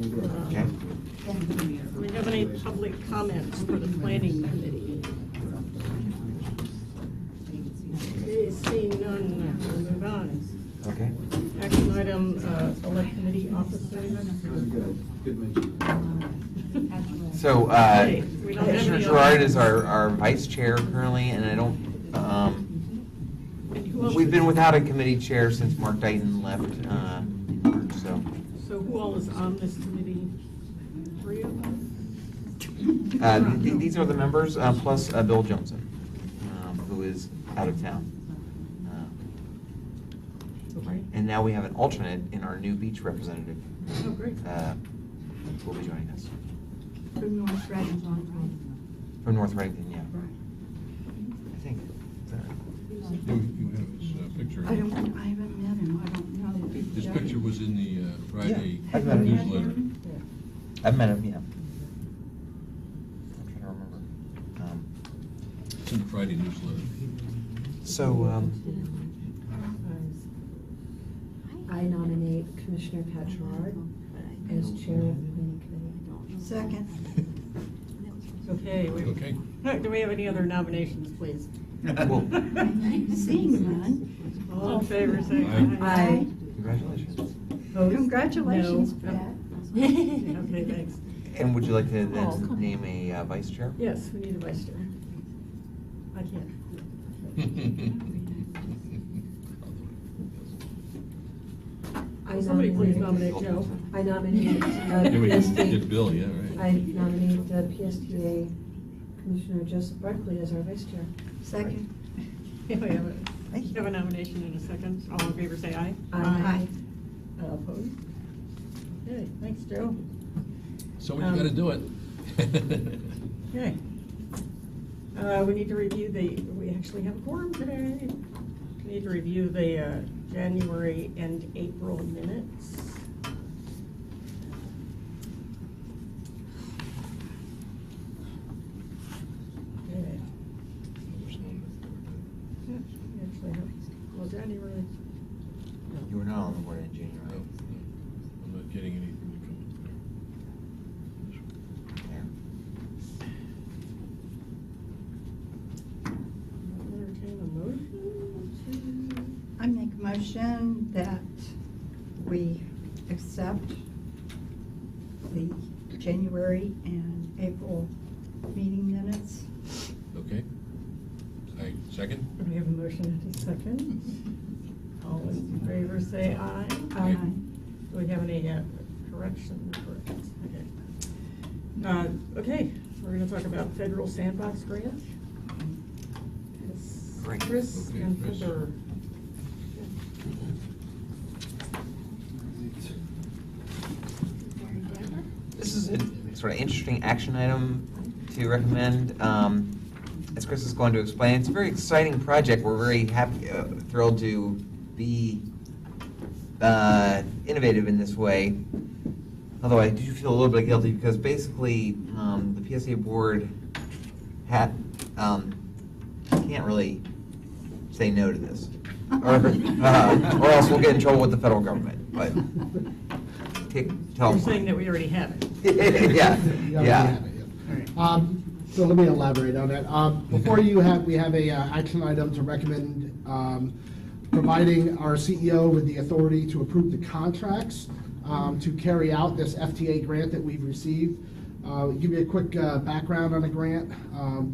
Okay. Do we have any public comments for the planning committee? Okay, seeing none, we'll move on. Okay. Action item, select committee officers. Good mention. So, Okay, we don't have Commissioner any Gerard other- is our vice chair currently, and I don't, And who else we've is- been without a committee chair since Mark Dighton left, so. So who all is on this committee? 3 of us? These are the members, plus Bill Johnson, who is out of town. Okay. And now we have an alternate in our new beach representative, Oh, great. who will be joining us. From North Reading. From North Readington, yeah. I think. Is that right? You have his picture. I haven't met him, I don't know. His picture was in the Friday Yeah, I've met him. newsletter. I've met him, yeah. I'm trying to remember. It's in the Friday newsletter. So, I nominate Commissioner Patchard as chair of the planning committee. Second. Okay. Okay. Do we have any other nominations, please? well, Seeing none. All in favor, say Aye. aye. congratulations. Opposed? Congratulations, No. Pat. Okay, thanks. And would you like to Oh, then come name a vice chair? Yes, we need a vice chair. I can't. Somebody please nominate Joe. I nominate Yeah, we PSTA. did Bill, yeah, right. I nominate PSTA Commissioner Joseph Barkley as our vice chair. Second. We have a nomination in a second. All in favor, say aye. Aye. Opposed? Okay, thanks, Joe. So we gotta do it. Okay. We need to review we actually have a quorum today. We need to review the January and April minutes. Okay. Yeah, we actually have, well, January. You were not on the board in January. No, I'm not getting anything to come There. Entertain a motion I make a motion that we accept the January and April meeting minutes. Okay. I second? to, we have a motion and a second. All in favor, say aye. Aye. Do we have any corrections? Okay. Okay, we're gonna talk about federal sandbox grant. Great. Chris Okay, and Chris. Heather. This is a sort of interesting action item to recommend. As Chris is going to explain, it's a very exciting project. We're very happy, thrilled to be innovative in this way. Although I do feel a little bit guilty because basically the PSA board can't really say no to this, or else we'll get in trouble with the federal government. But tell You're them. saying that we already have it. yeah. So let me elaborate on that. Before you we have a action item to recommend providing our CEO with the authority to approve the contracts to carry out this FTA grant that we've received. Give you a quick background on the grant.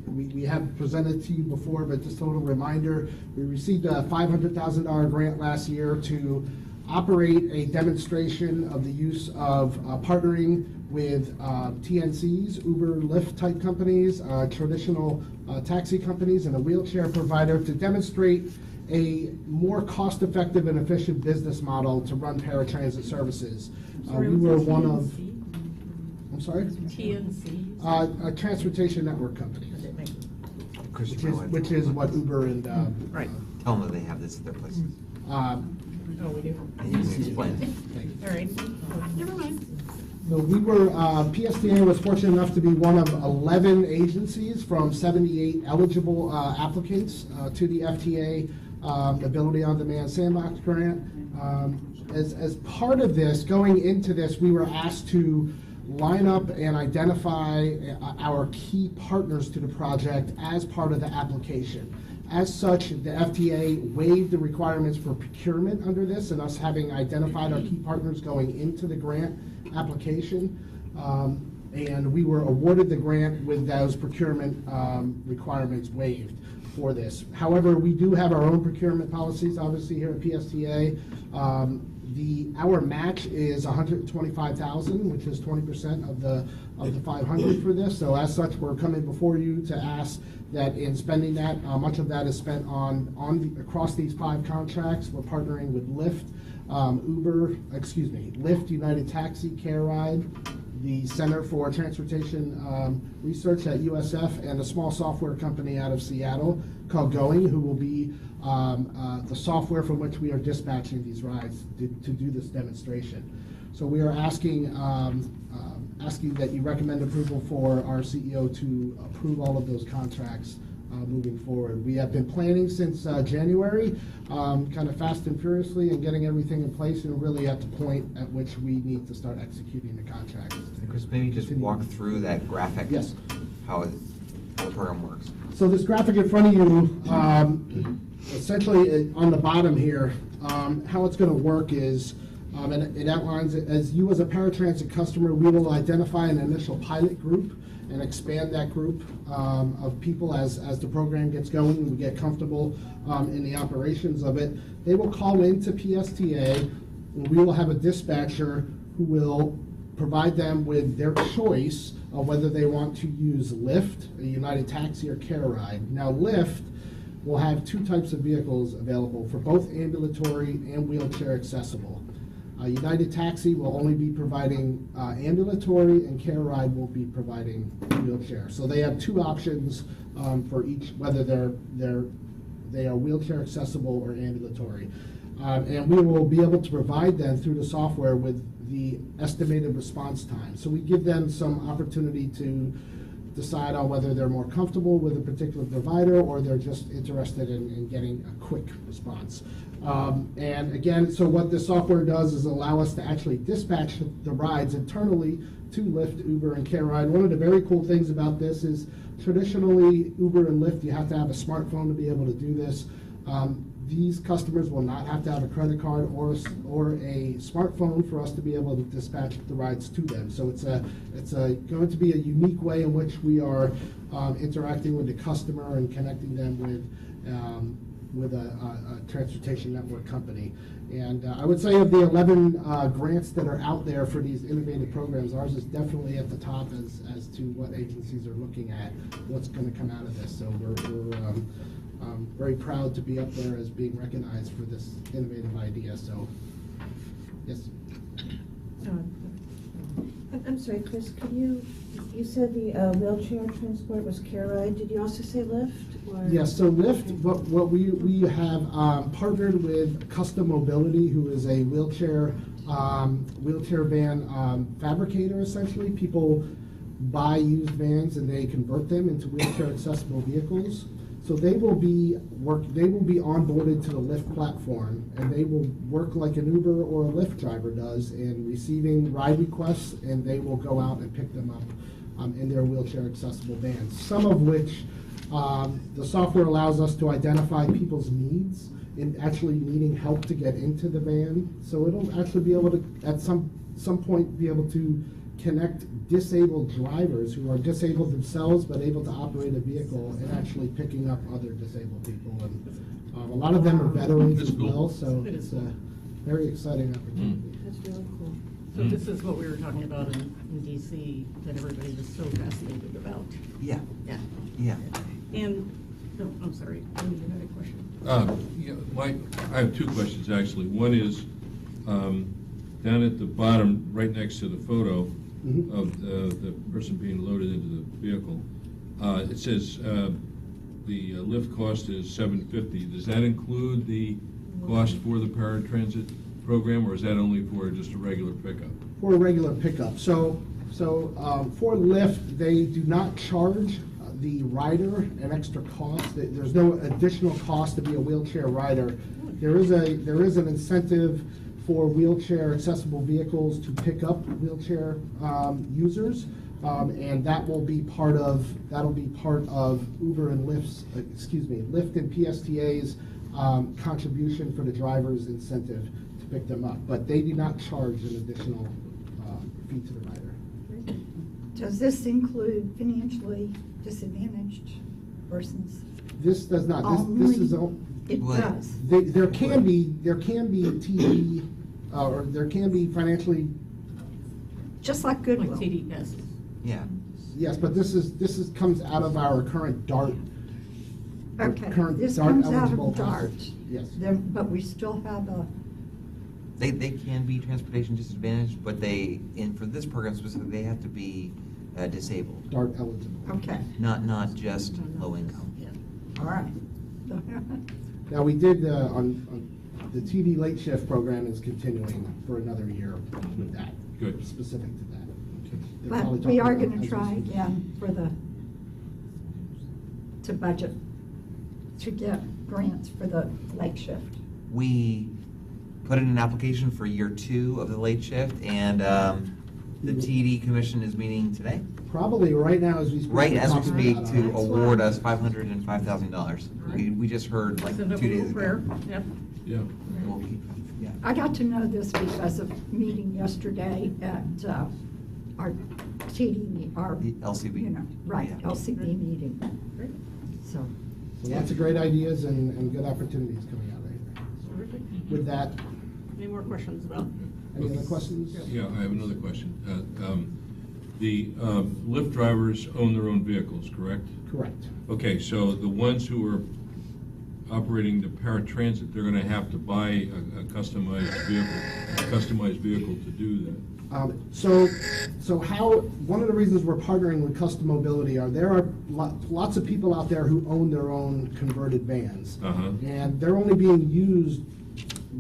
We have presented to you before, but just a little reminder, we received a $500,000 grant last year to operate a demonstration of the use of partnering with TNCs, Uber, Lyft type companies, traditional taxi companies, and a wheelchair provider to demonstrate a more cost-effective and efficient business model to run paratransit services. Sorry, We were was it one of, TNC? I'm sorry? TNC? A transportation network company, Okay, thank you. Chris, which is what Uber and Right. Tell them that they have this at their places. Oh, we do. And you can explain. thank you. All right. Never mind. No, we were, PSTA was fortunate enough to be one of 11 agencies from 78 eligible applicants to the FTA Ability on Demand Sandbox Grant. as part of this, going into this, we were asked to line up and identify our key partners to the project as part of the application. As such, the FTA waived the requirements for procurement under this, and us having identified our key partners going into the grant application. And we were awarded the grant with those procurement requirements waived for this. However, we do have our own procurement policies, obviously, here at PSTA. Our match is $125,000, which is 20% of the 500 for this. So as such, we're coming before you to ask that in spending that, much of that is spent across these 5 contracts. We're partnering with Lyft, Lyft, United Taxi, Care Ride, the Center for Transportation Research at USF, and a small software company out of Seattle called Going, who will be the software from which we are dispatching these rides to do this demonstration. So we are asking that you recommend approval for our CEO to approve all of those contracts moving forward. We have been planning since January, kind of fast and furiously, and getting everything in place, and really at the point at which we need to start executing the contracts. And Chris, maybe just walk through that graphic. Yes. How the program works. So this graphic in front of you, essentially on the bottom here, how it's going to work is, and it outlines it as you as a paratransit customer, we will identify an initial pilot group and expand that group of people as the program gets going and we get comfortable in the operations of it. They will call into PSTA, and we will have a dispatcher who will provide them with their choice of whether they want to use Lyft, a United Taxi, or Care Ride. Now, Lyft will have 2 types of vehicles available for both ambulatory and wheelchair accessible. United Taxi will only be providing ambulatory, and Care Ride will be providing wheelchair. So they have 2 options for each, whether they are wheelchair accessible or ambulatory. And we will be able to provide them through the software with the estimated response time. So we give them some opportunity to decide on whether they're more comfortable with a particular provider or they're just interested in getting a quick response. And again, so what this software does is allow us to actually dispatch the rides internally to Lyft, Uber, and Care Ride. One of the very cool things about this is traditionally Uber and Lyft, you have to have a smartphone to be able to do this. These customers will not have to have a credit card or a smartphone for us to be able to dispatch the rides to them. So it's going to be a unique way in which we are interacting with the customer and connecting them with a transportation network company. And I would say of the 11 grants that are out there for these innovative programs, ours is definitely at the top as to what agencies are looking at, what's going to come out of this. So we're very proud to be up there as being recognized for this innovative idea. So, yes. I'm sorry, Chris, you said the wheelchair transport was Care Ride. Did you also say Lyft? Or? Yes, so Lyft, what we have partnered with Custom Mobility, who is a wheelchair van fabricator, essentially. People buy used vans and they convert them into wheelchair accessible vehicles. So they will be onboarded to the Lyft platform, and they will work like an Uber or a Lyft driver does in receiving ride requests, and they will go out and pick them up in their wheelchair accessible vans. Some of which the software allows us to identify people's needs in actually needing help to get into the van. So it'll actually be able to, at some point, be able to connect disabled drivers who are disabled themselves but able to operate a vehicle and actually picking up other disabled people. And a lot of them are veterans as well, so it's a very exciting opportunity. That's really cool. So this is what we were talking about in DC that everybody was so fascinated about. Yeah. Yeah. Yeah. And, no, I'm sorry, you had a question. I have 2 questions, actually. One is, down at the bottom, right next to the photo of the person being loaded into the vehicle, it says the lift cost is $750. Does that include the cost for the paratransit program, or is that only for just a regular pickup? For a regular pickup. So for Lyft, they do not charge the rider an extra cost. There's no additional cost to be a wheelchair rider. There is an incentive for wheelchair accessible vehicles to pick up wheelchair users. And that'll be part of Uber and Lyft and PSTA's contribution for the driver's incentive to pick them up. But they do not charge an additional fee to the rider. Does this include financially disadvantaged persons? This does not. This is It What? does. there can be TV or there can be financially. Just like Like Goodwill. TDS. Yeah. Yes, but this comes out of our current DART. Okay, current this DART comes out eligible of DART. passage. Yes. But we still have a, They can be transportation disadvantaged, but for this program specifically, they have to be disabled, DART eligible. okay, not just low income. all right. Now, we did, on the TV late shift program is continuing for another year with that. Good. Specific to that. They're But probably we talking are about gonna as try we speak. again to budget, to get grants for the late shift. We put in an application for year 2 of the late shift, and the TD Commission is meeting today, Probably right now as we speak. right we're as we talking speak, about, to That's award why- us $505,000. We just heard like Send 2 up a days little ago. prayer. Yep. Yeah. We'll keep- yeah. I got to know this because of meeting yesterday at our TD, our, The LCB. you know, right, Yeah. LCB meeting, Great. so. So lots of great ideas and good opportunities coming out right here. Terrific. With that, Any more questions about? any other questions? Yeah, I have another question. The Lyft drivers own their own vehicles, correct? Correct. Okay, so the ones who are operating the paratransit, they're gonna have to buy a customized vehicle to do that. So how, one of the reasons we're partnering with Custom Mobility there are lots of people out there who own their own converted vans. Uh-huh. And they're only being used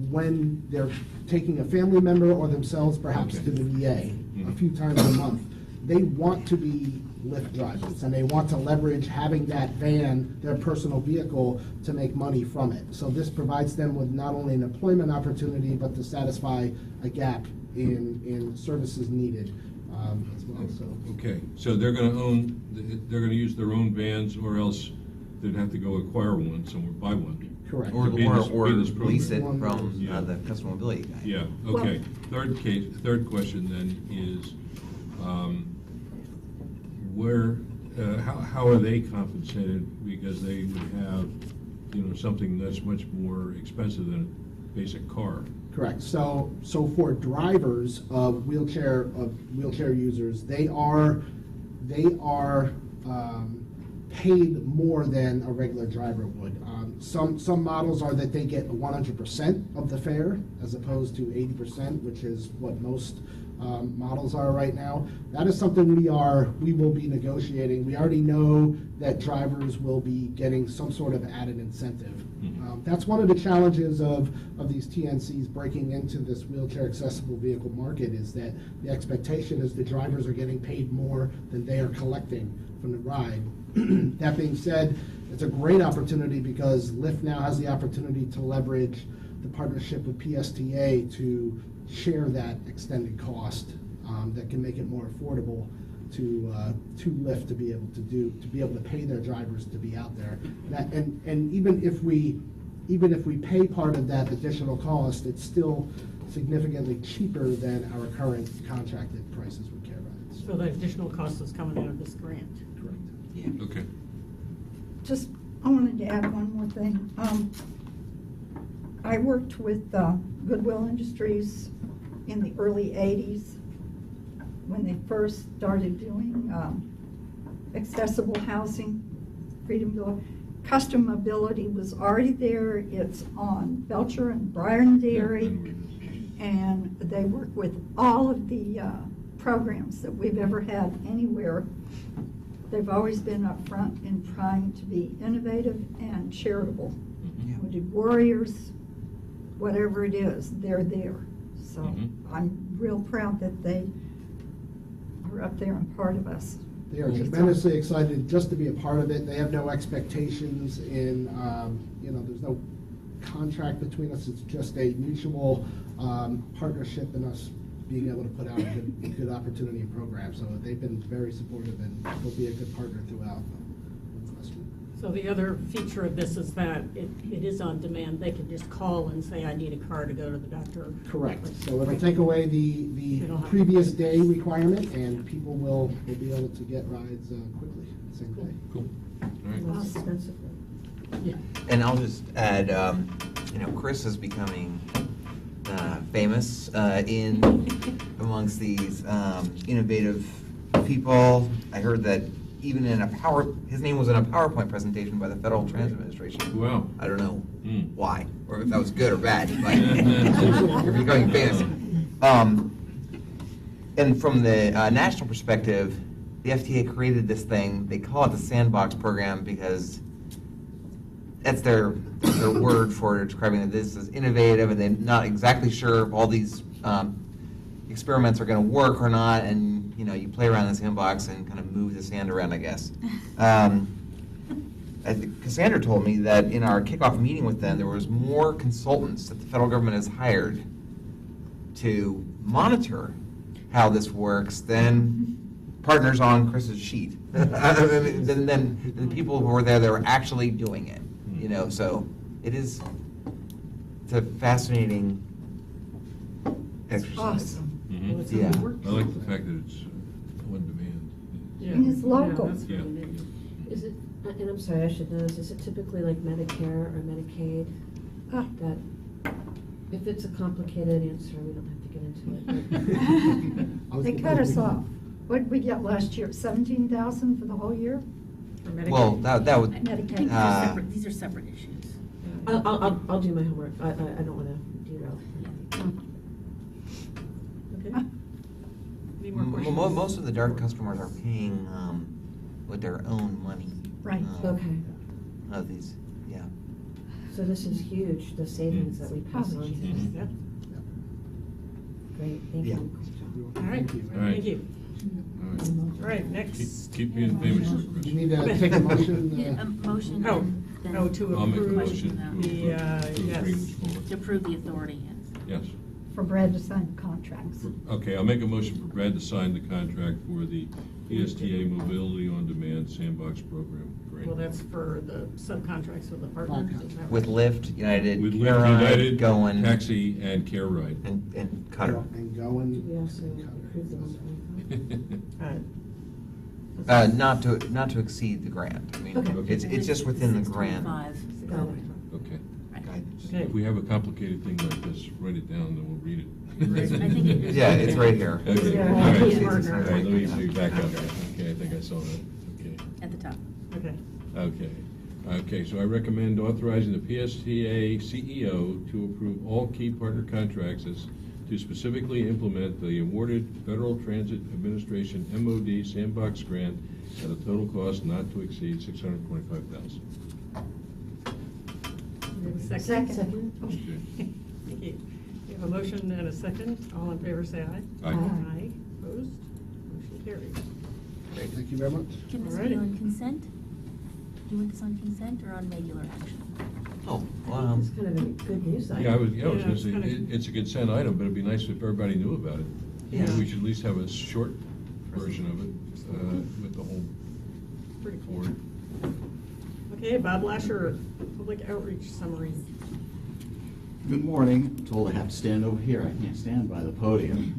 when they're taking a family member or themselves perhaps Okay. to the VA a Mhm. few times a month. They want to be Lyft drivers, and they want to leverage having that van, their personal vehicle, to make money from it. So this provides them with not only an employment opportunity, but to satisfy a gap in services needed as well, so. Okay, so they're gonna use their own vans, or else they'd have to go acquire one somewhere, buy one. Correct. Or To be in this program. lease it One from Yeah. the Custom Mobility guy. Yeah, okay. Third question then is, how are they compensated? Because they would have, something that's much more expensive than a basic car. Correct. So for drivers of wheelchair users, they are paid more than a regular driver would. Some models are that they get 100% of the fare as opposed to 80%, which is what most models are right now. That is something we will be negotiating. We already know that drivers will be getting some sort of added incentive. That's one of the challenges of these TNCs breaking into this wheelchair accessible vehicle market, is that the expectation is the drivers are getting paid more than they are collecting from the ride. That being said, it's a great opportunity because Lyft now has the opportunity to leverage the partnership with PSTA to share that extended cost that can make it more affordable to Lyft to be able to pay their drivers to be out there. And even if we pay part of that additional cost, it's still significantly cheaper than our current contracted prices with care rides. So the additional cost is coming out of this grant. Correct. Yeah. Okay. Just, I wanted to add one more thing. I worked with Goodwill Industries in the early 80s when they first started doing accessible housing, Freedom Bill. Custom Mobility was already there. It's on Belcher and Bryan Dairy, and they work with all of the programs that we've ever had anywhere. They've always been up front in trying to be innovative and charitable. Yeah. Wounded Warriors, whatever it is, they're there. So Mhm. I'm real proud that they are up there and part of us. They are tremendously excited just to be a part of it. They have no expectations in, there's no contract between us. It's just a mutual partnership in us being able to put out a good opportunity and program. So they've been very supportive and will be a good partner throughout. So the other feature of this is that it is on demand. They can just call and say, I need a car to go to the doctor. Correct. So it'll take away the previous day requirement, and people will be able to get rides quickly, same day. Cool. All right. Less expensive. Yeah. And I'll just add, Chris is becoming famous amongst these innovative people. I heard that even his name was in a PowerPoint presentation by the Federal Transit Administration. Wow. I don't know Mm. why, or if that was good or bad, but you're becoming famous. And from the national perspective, the FTA created this thing. They call it the Sandbox Program because that's their word for describing that this is innovative, and they're not exactly sure if all these experiments are going to work or not. And you play around in the sandbox and kind of move the sand around, I guess. I think Cassandra told me that in our kickoff meeting with them, there was more consultants that the federal government has hired to monitor how this works than partners on Chris's sheet. Then the people who were there that were actually doing it. So it's a fascinating exercise. Awesome. Mhm. Well, it's Yeah. in the works. I like the fact that it's on demand. Yeah. And it's local. Yeah, that's Yeah. really neat. Is it, and I'm sorry, I should know this, is it typically like Medicare or Medicaid that, if it's a complicated answer, we don't have to get into it. They cut us off. What did we get last year? 17,000 for the whole year? For Medicaid. Well, that would. Medicaid. These are separate issues. I'll do my homework, I don't wanna derail. Okay. Any more questions? Most of the DART customers are paying with their own money. Right. Okay, Of these, yeah. so this is huge, the savings that we pass on. Mhm. Yeah. Great, thank Yeah. you. All right, Thank you. All right. thank you. All right. All right, next. Keep being famous, Chris. Do you need to take a motion? Yeah, motion Oh, and then. oh, to I'll make a approve motion the, to yes. bring this forward. To approve the authority, yes. Yes. For Brad to sign contracts. Okay, I'll make a motion for Brad to sign the contract for the PSTA Mobility on Demand Sandbox Program grant. Well, that's for the subcontracts with the partners. is that right? With Lyft, United, With Lyft, Careline, United, Going, Taxi, and Care Ride. and Cutter. And going. Do we also approve the 125? All right. Not to exceed the grant. I mean, Okay. it's just within the grant. 625. Got it. Okay. guidance. Okay. If we have a complicated thing like this, write it down, then we'll read it. Right. I think it is. Yeah, it's right here. Okay, Yeah, all right. key All partner. right, let me back up. Okay, I think I saw that. Okay. At the top. Okay. Okay, so I recommend authorizing the PSTA CEO to approve all key partner contracts as to specifically implement the awarded Federal Transit Administration MOD Sandbox grant at a total cost not to exceed $625,000. We have a second? Second. Okay. Thank you. We have a motion and a second. All in favor, say aye. Aye. Aye. Opposed? Motion carries. Great. Thank you very much. Can this Alrighty. be on consent? Do you want this on consent or on regular action? Oh, well, It's kind of a good news item. Yeah, I was Yeah, gonna it's say, kinda- it's a consent item, but it'd be nice if everybody knew about it. Yeah. Maybe we should at least have a short version of it, with the whole Pretty cool. board. Okay, Bob Lasher, public outreach summary. Good morning. I'm told I have to stand over here. I can't stand by the podium.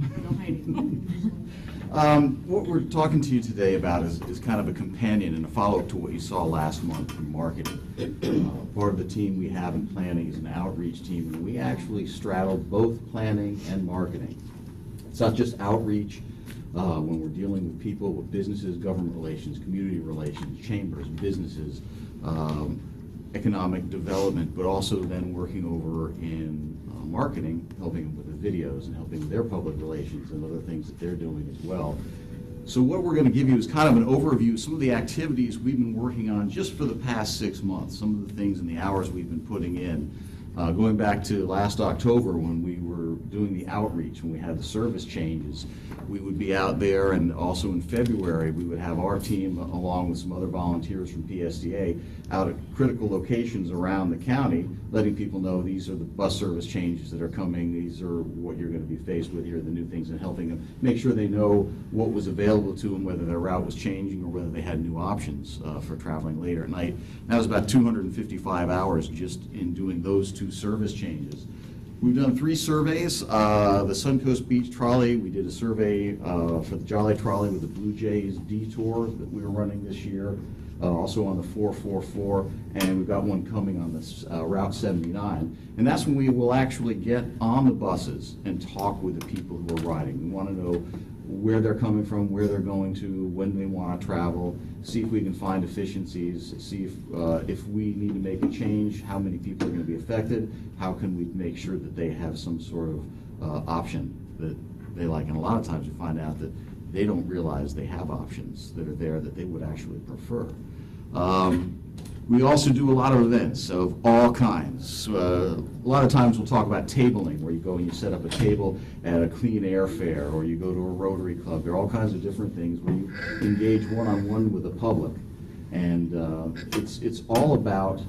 What we're talking to you today about is kind of a companion and a follow-up to what you saw last month in marketing. Part of the team we have in planning is an outreach team, and we actually straddle both planning and marketing. It's not just outreach when we're dealing with people, with businesses, government relations, community relations, chambers, businesses, economic development, but also then working over in marketing, helping them with the videos and helping with their public relations and other things that they're doing as well. So what we're going to give you is kind of an overview of some of the activities we've been working on just for the past 6 months, some of the things and the hours we've been putting in Going back to last October when we were doing the outreach, when we had the service changes, we would be out there, and also in February, we would have our team, along with some other volunteers from PSTA, out at critical locations around the county, letting people know these are the bus service changes that are coming, these are what you're going to be faced with, here are the new things, and helping them make sure they know what was available to them, whether their route was changing or whether they had new options for traveling later at night. That was about 255 hours just in doing those two service changes. We've done 3 surveys. The Suncoast Beach Trolley, we did a survey for the Jolly Trolley with the Blue Jays detour that we were running this year, also on the 444, and we've got one coming on this Route 79. And that's when we will actually get on the buses and talk with the people who are riding. We want to know where they're coming from, where they're going to, when they want to travel, see if we can find efficiencies, see if we need to make a change, how many people are going to be affected, how can we make sure that they have some sort of option that they like. And a lot of times we find out that they don't realize they have options that are there that they would actually prefer. We also do a lot of events of all kinds. A lot of times we'll talk about tabling, where you go and you set up a table at a clean air fair, or you go to a Rotary Club. There are all kinds of different things where you engage one-on-one with the public. And it's all about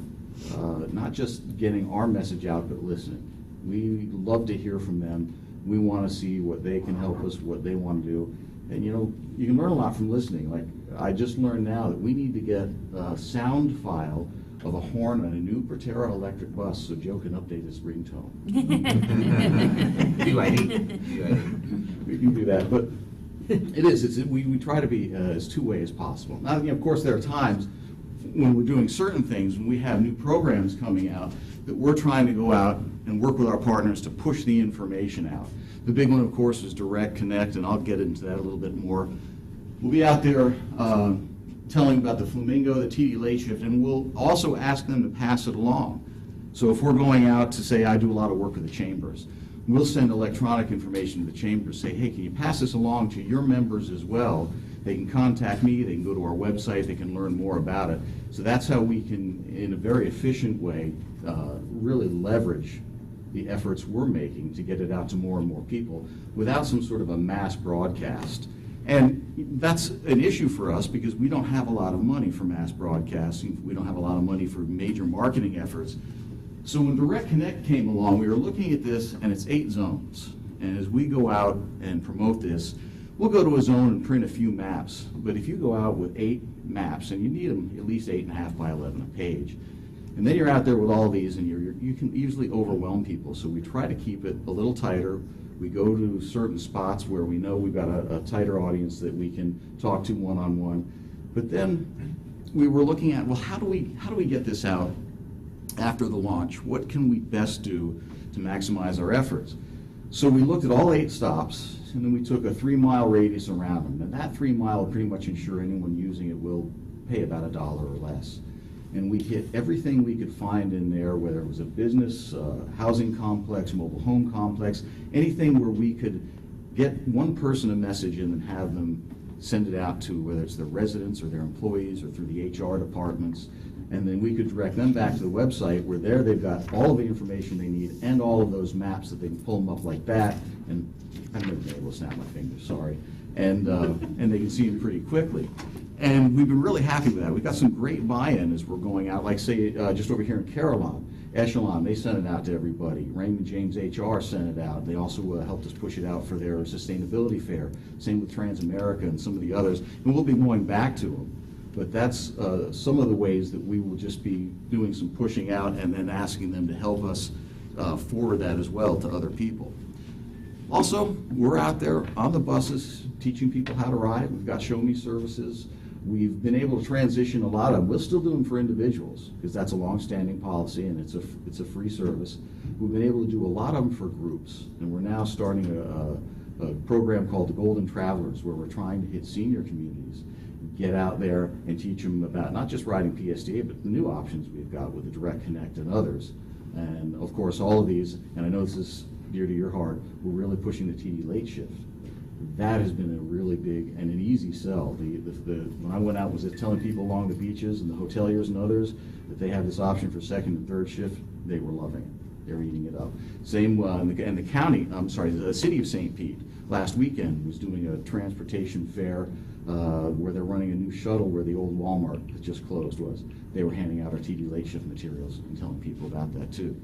not just getting our message out, but listening. We love to hear from them. We want to see what they can help us, what they want to do. And you know, you can learn a lot from listening. Like, I just learned now that we need to get a sound file of a horn on a new Proterra electric bus so Joe can update his ringtone. We can do that, but we try to be as two-way as possible. Now, you know, of course, there are times when we're doing certain things, when we have new programs coming out, that we're trying to go out and work with our partners to push the information out. The big one, of course, is Direct Connect, and I'll get into that a little bit more. We'll be out there telling about the Flamingo, the TD late shift, and we'll also ask them to pass it along. So if we're going out to say, I do a lot of work with the chambers, we'll send electronic information to the chambers, say, hey, can you pass this along to your members as well? They can contact me, they can go to our website, they can learn more about it. So that's how we can, in a very efficient way, really leverage the efforts we're making to get it out to more and more people without some sort of a mass broadcast. And that's an issue for us because we don't have a lot of money for mass broadcasting. We don't have a lot of money for major marketing efforts. So when Direct Connect came along, we were looking at this, and it's 8 zones. And as we go out and promote this, we'll go to a zone and print a few maps. But if you go out with 8 maps, and you need them at least 8.5 by 11 a page, and then you're out there with all these, and you can easily overwhelm people. So we try to keep it a little tighter. We go to certain spots where we know we've got a tighter audience that we can talk to one-on-one. But then we were looking at, well, how do we get this out after the launch? What can we best do to maximize our efforts? So we looked at all 8 stops, and then we took a 3-mile radius around them. And that 3 mile will pretty much ensure anyone using it will pay about $1 or less. And we hit everything we could find in there, whether it was a business, housing complex, mobile home complex, anything where we could get one person a message and then have them send it out to, whether it's their residents or their employees or through the HR departments. And then we could direct them back to the website where there they've got all of the information they need and all of those maps that they can pull them up like that. And I've never been able to snap my fingers, sorry. And they can see them pretty quickly. And we've been really happy with that. We've got some great buy-in as we're going out, like say just over here in Carillon, Echelon, they sent it out to everybody. Raymond James HR sent it out. They also helped us push it out for their sustainability fair. Same with Transamerica and some of the others. And we'll be going back to them. But that's some of the ways that we will just be doing some pushing out and then asking them to help us forward that as well to other people. Also, we're out there on the buses teaching people how to ride. We've got Show Me services. We've been able to transition a lot of them. We'll still do them for individuals because that's a long-standing policy and it's a free service. We've been able to do a lot of them for groups, and we're now starting a program called the Golden Travelers, where we're trying to hit senior communities, get out there and teach them about not just riding PSTA, but the new options we've got with the Direct Connect and others. And of course, all of these, and I know this is dear to your heart, we're really pushing the TD late shift. That has been a really big and an easy sell. When I went out, was telling people along the beaches and the hoteliers and others that they have this option for second and third shift. They were loving it. They're eating it up. Same, and the county, I'm sorry, the city of St. Pete, last weekend was doing a transportation fair where they're running a new shuttle where the old Walmart that just closed was. They were handing out our TD late shift materials and telling people about that too.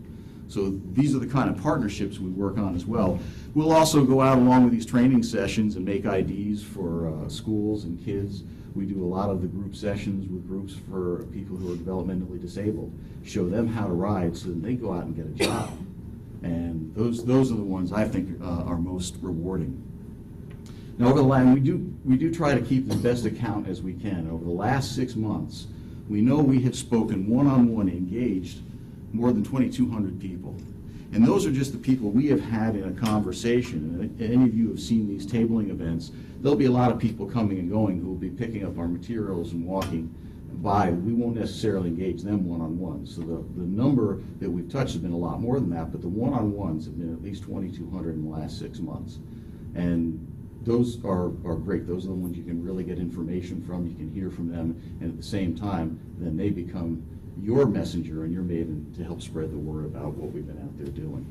So these are the kind of partnerships we work on as well. We'll also go out along with these training sessions and make IDs for schools and kids. We do a lot of the group sessions with groups for people who are developmentally disabled, show them how to ride so that they go out and get a job. And those are the ones I think are most rewarding. Now, over the line, we do try to keep the best account as we can. Over the last 6 months, we know we have spoken one-on-one, engaged more than 2,200 people. And those are just the people we have had in a conversation. And if any of you have seen these tabling events, there'll be a lot of people coming and going who will be picking up our materials and walking by. We won't necessarily engage them one-on-one. So the number that we've touched has been a lot more than that, but the one-on-ones have been at least 2,200 in the last 6 months. And those are great. Those are the ones you can really get information from, you can hear from them, and at the same time, then they become your messenger and your maven to help spread the word about what we've been out there doing.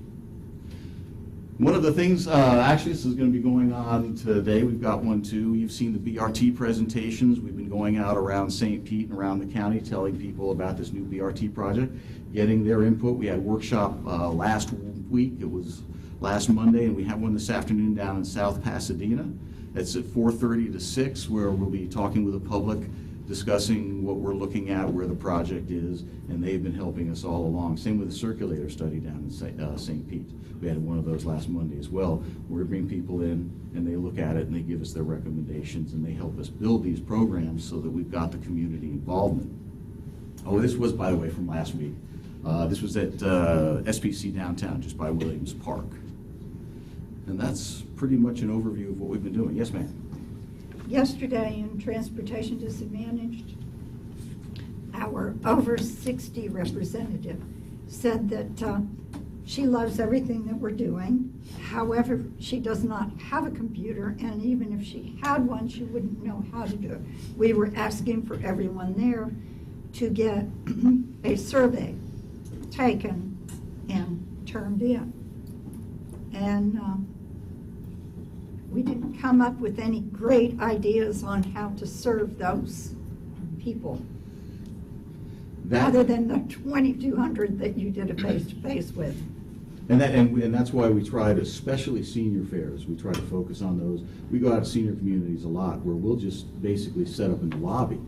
One of the things, actually this is going to be going on today, we've got one too. You've seen the BRT presentations. We've been going out around St. Pete and around the county telling people about this new BRT project, getting their input. We had a workshop last week. It was last Monday, and we have one this afternoon down in South Pasadena. It's at 4:30 to 6, where we'll be talking with the public, discussing what we're looking at, where the project is, and they've been helping us all along. Same with the circulator study down in St. Pete. We had one of those last Monday as well, where we bring people in and they look at it and they give us their recommendations and they help us build these programs so that we've got the community involvement. Oh, this was, by the way, from last week. This was at SPC downtown, just by Williams Park. And that's pretty much an overview of what we've been doing. Yes, ma'am? Yesterday in Transportation Disadvantaged, our over 60 representative said that she loves everything that we're doing. However, she does not have a computer, and even if she had one, she wouldn't know how to do it. We were asking for everyone there to get a survey taken and turned in. And we didn't come up with any great ideas on how to serve those people, other than the 2,200 that you did a face-to-face with. And that's why we tried, especially senior fairs, we try to focus on those. We go out to senior communities a lot, where we'll just basically set up in the lobby,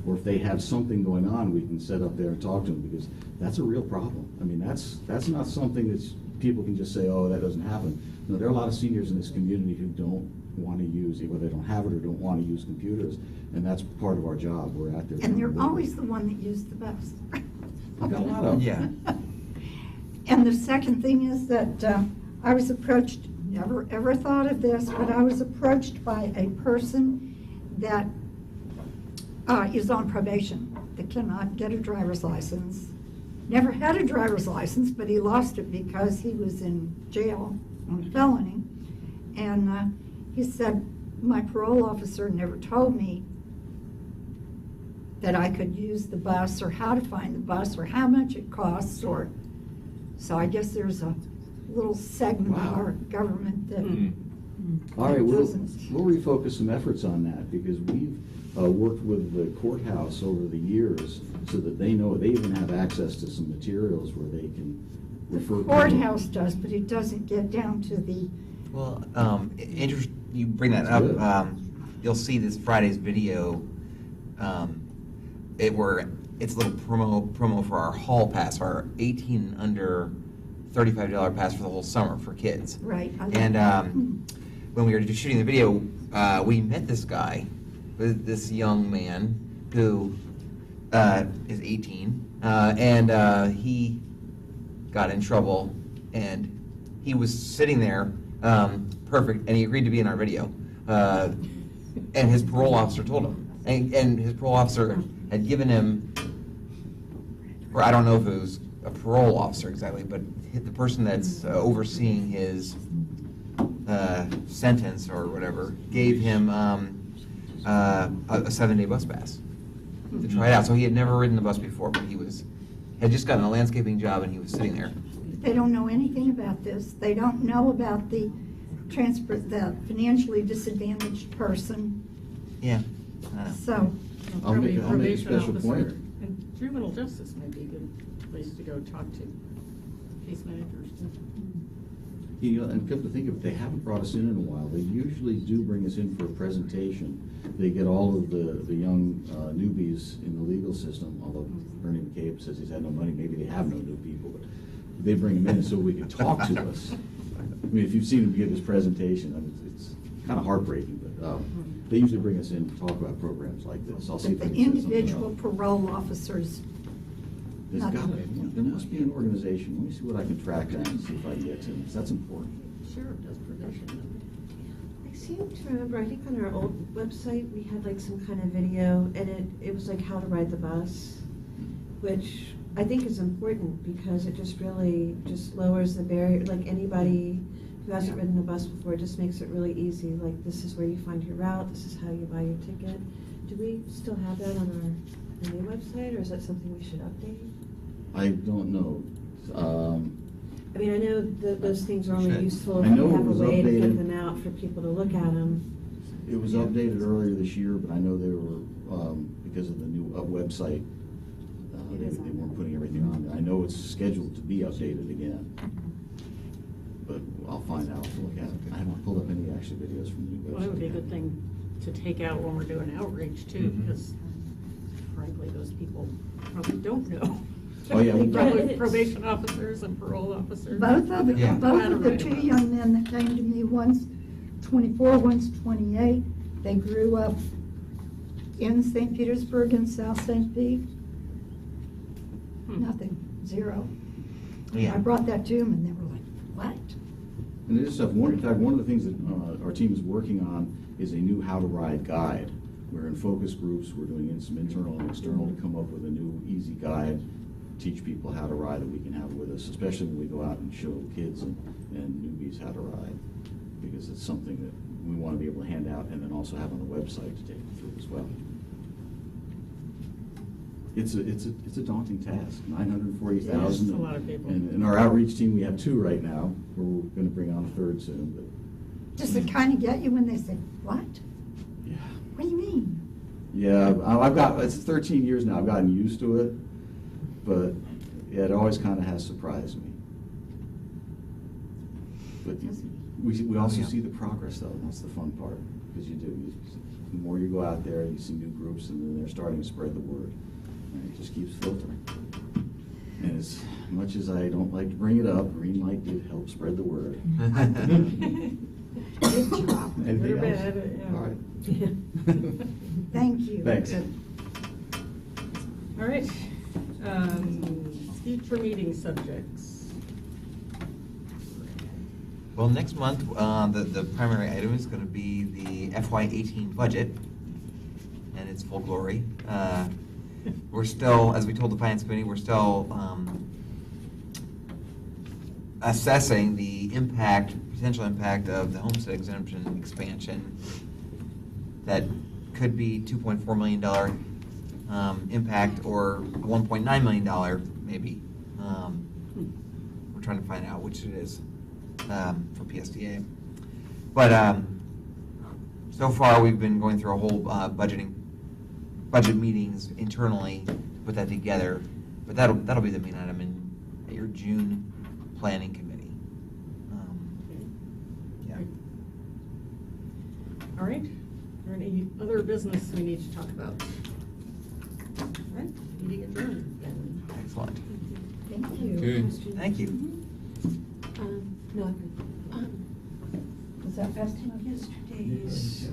or if they have something going on, we can set up there and talk to them, because that's a real problem. I mean, that's not something that people can just say, oh, that doesn't happen. No, there are a lot of seniors in this community who don't want to use, either they don't have it or don't want to use computers, and that's part of our job. We're out there. And they're always the one that used the best. I've got a lot of them. Yeah. And the second thing is that I was approached, never ever thought of this, but I was approached by a person that is on probation, that cannot get a driver's license. Never had a driver's license, but he lost it because he was in jail on a felony. And he said, my parole officer never told me that I could use the bus, or how to find the bus, or how much it costs, or so I guess there's a little segment of our government that All right, we'll doesn't. refocus some efforts on that, because we've worked with the courthouse over the years so that they know they even have access to some materials where they can refer. The courthouse does, but it doesn't get down to the. Well, you bring that That's up. good. You'll see this Friday's video. It's a little promo for our hall pass, our 18 and under $35 pass for the whole summer for kids. Right. And when we were shooting the video, we met this guy, this young man who is 18, and he got in trouble, and he was sitting there, perfect, and he agreed to be in our video. And his parole officer told him, and his parole officer had given him, or I don't know if it was a parole officer exactly, but the person that's overseeing his sentence or whatever gave him a 7-day bus pass to try it out. So he had never ridden the bus before, but he had just gotten a landscaping job, and he was sitting there. They don't know anything about this. They don't know about the financially disadvantaged person. Yeah. I know. So, I'll make a Probation special officer point. And juvenile justice may be a good place to go talk to case managers. You know, and come to think of it, they haven't brought us in a while. They usually do bring us in for a presentation. They get all of the young newbies in the legal system, although Bernie McCabe says he's had no money, maybe they have no new people, but they bring them in so we can talk to us. I mean, if you've seen him give his presentation, I mean, it's kind of heartbreaking, but they usually bring us in to talk about programs like this. I'll see if I the can set something individual up. parole officers, There's not- got to, there must be an organization. Let me see what I can track down and see if I can get to them. That's important. Sheriff does probation. I seem to remember, I think on our old website, we had like some kind of video, and it was like how to ride the bus, which I think is important because it just really just lowers the barrier, like anybody who hasn't ridden a bus before, it just makes it really easy, like this is where you find your route, this is how you buy your ticket. Do we still have that on our new website, or is that something we should update? I don't know. I mean, I know that those things are only Should. useful I if know we it have a was way to updated. get them out for people to look at them. It was updated earlier this year, but I know they were, because of the new website, they weren't putting everything on there. I know it's scheduled to be updated again. But I'll find out, look at it. I haven't pulled up any actual videos from the new website. Well, that would be a good thing to take out when we're doing outreach too, Mhm. because frankly, those people probably don't know. Oh, yeah, we- Probably probation officers and parole officers. both of the, Yeah. both of the two young men that came to me, one's 24, one's 28, they grew up in St. Petersburg and South St. Pete. Nothing, zero. Yeah. I brought that to them and they were like, what? And this stuff, in fact, one of the things that our team is working on is a new how to ride guide. We're in focus groups, we're doing some internal and external to come up with a new easy guide, teach people how to ride that we can have with us, especially when we go out and show kids and newbies how to ride, because it's something that we want to be able to hand out and then also have on the website to take them through as well. It's a daunting task, 940,000. Yes, it's a lot of people. And in our outreach team, we have 2 right now. We're going to bring on a 3rd soon, but Does it kind of get you when they say, what? yeah. What do you mean? Yeah, it's 13 years now. I've gotten used to it, but yeah, it always kind of has surprised me. But we also Yeah. see the progress, though. That's the fun part, because you do. The more you go out there, you see new groups, and then they're starting to spread the word. And it just keeps filtering. And as much as I don't like to bring it up, green light did help spread the word. Good job. Anything Good or else? bad, yeah. All right. Thank you. Thanks. Good. All right. Future meeting subjects. Well, next month, the primary item is going to be the FY18 budget and its full glory. We're still, as we told the Finance Committee, we're still assessing the potential impact of the homestead exemption expansion. That could be $2.4 million impact or $1.9 million maybe. We're trying to find out which it is for PSTA. But so far, we've been going through a whole budget meetings internally, put that together. But that'll be the main item in your June planning committee. Yeah. All right. Are there any other business we need to talk about? All right, meeting adjourned then. Excellent. Thank you. Okay. Question. Thank you. No, I'm good. Was that fast enough? Yesterday's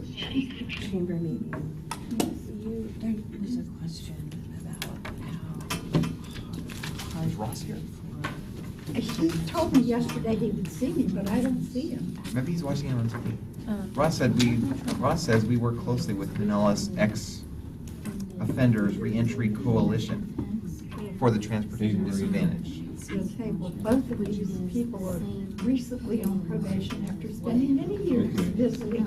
chamber meeting, there was a question about how Is Ross here? He told me yesterday he would see me, but I don't see him. Maybe he's watching it on TV. Ross says we work closely with Pinellas Ex-Offenders Reentry Coalition for the transportation disadvantaged. Okay, well, both of these people are recently on probation after spending many years visiting.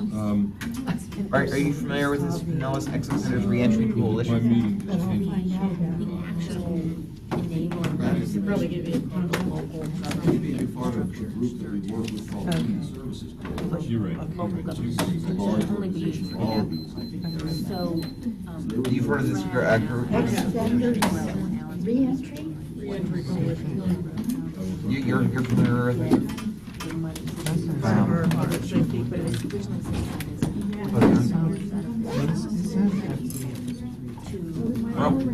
Are you familiar with this Pinellas Ex-Offenders Reentry My Coalition? meeting But I'll continues. find out about The it. actual enabling We could probably give you a local. Maybe part of the group that we work with called Human Services. You're right. Local government. It's a large organization for all of these, I think. So. You've heard of this group? Extenders, reentry? Reentry coalition. You're familiar with it? Or public safety, But it was originally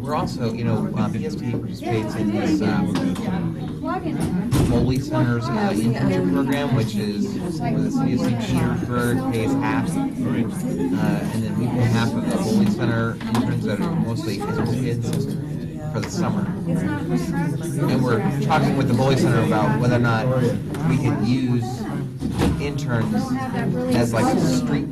We're also, PSP participates in this Foley Center's internship program, which is where the city of St. Petersburg pays half. And then we pay half of the Foley Center interns that are mostly high school kids for the summer. And we're talking with the Foley Center about whether or not we could use interns as like street